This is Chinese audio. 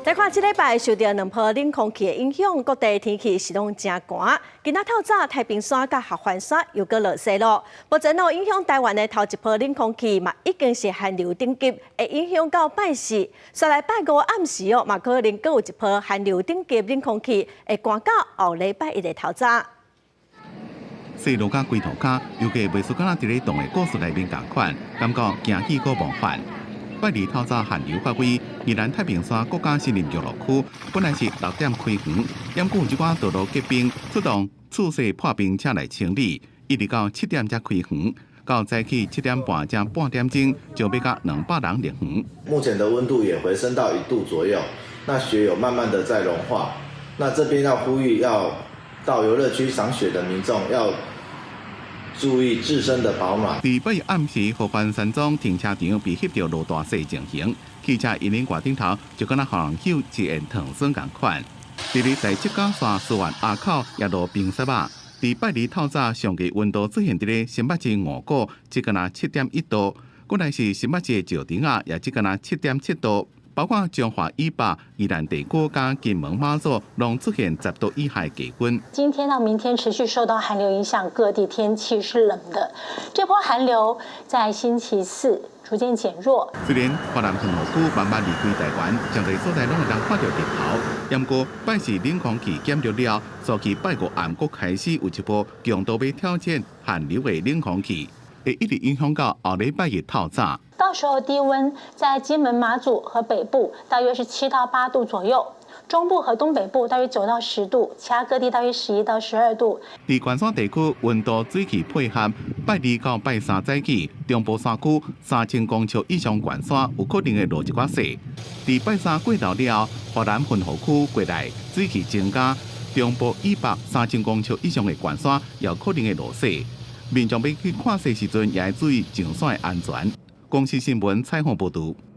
再看这礼拜受到两波冷空气的影响，各地天气是拢真寒。今仔透早太平山甲合欢山又搁落雪咯。目前影响台湾的头一波冷空气嘛，已经是寒流等级，会影响到拜四。再来拜五暗时嘛可能搁有一波寒流等级冷空气，会寒到后礼拜一的透早。雪落甲龟头骹，尤其袂输敢若伫咧动的故事内面同款，感觉惊喜搁梦幻。拜二透早寒流发威，宜兰太平山国家森林游乐区本来是6点开园，因故有一寡道路结冰，出动厝势破冰车来清理，一直到7点才开园。到早起7点半至半点钟，就要甲200人入园。目前的温度也回升到1度左右，那雪有慢慢的在融化。那这边要呼吁要到游乐区赏雪的民众要注意自身的保暖。伫8月暗时，合欢山庄停车场被翕到落大雪情形，汽车因因挂顶头就敢若互人嗅一烟烫酸共款。伫咧第7高线思源埡口也落冰雪啊！伫拜二透早上个温度出现伫咧新北市五股，只敢若7.1度，本来是新北市的石碇也只敢若7.7度。包括彰化以北、宜兰地区加金门、马祖，拢出现10度以下的低温。今天到明天持续受到寒流影响，各地天气是冷的。这波寒流在星期四逐渐减弱。虽然华南云雨区慢慢离开台湾，相对所在拢会当看到日头，不过拜四冷空气减弱了，所以拜五暗阁开始有一波强度要挑战寒流的冷空气，会一直影响到后礼拜日透早。到时候低温在金门、马祖和北部大约是7到8度左右，中部和东北部大约9到10度，其他各地大约11到12度。伫关山地区温度水汽配合，拜二到拜三早起，中部山区3000公尺以上悬山有可能会落一寡雪。伫拜三过头了，华南云雨区过来水汽增加，中部以北3000公尺以上的悬山也有可能会落雪。民众要去看雪时阵，也要注意上山的安全。公视新闻采访报道。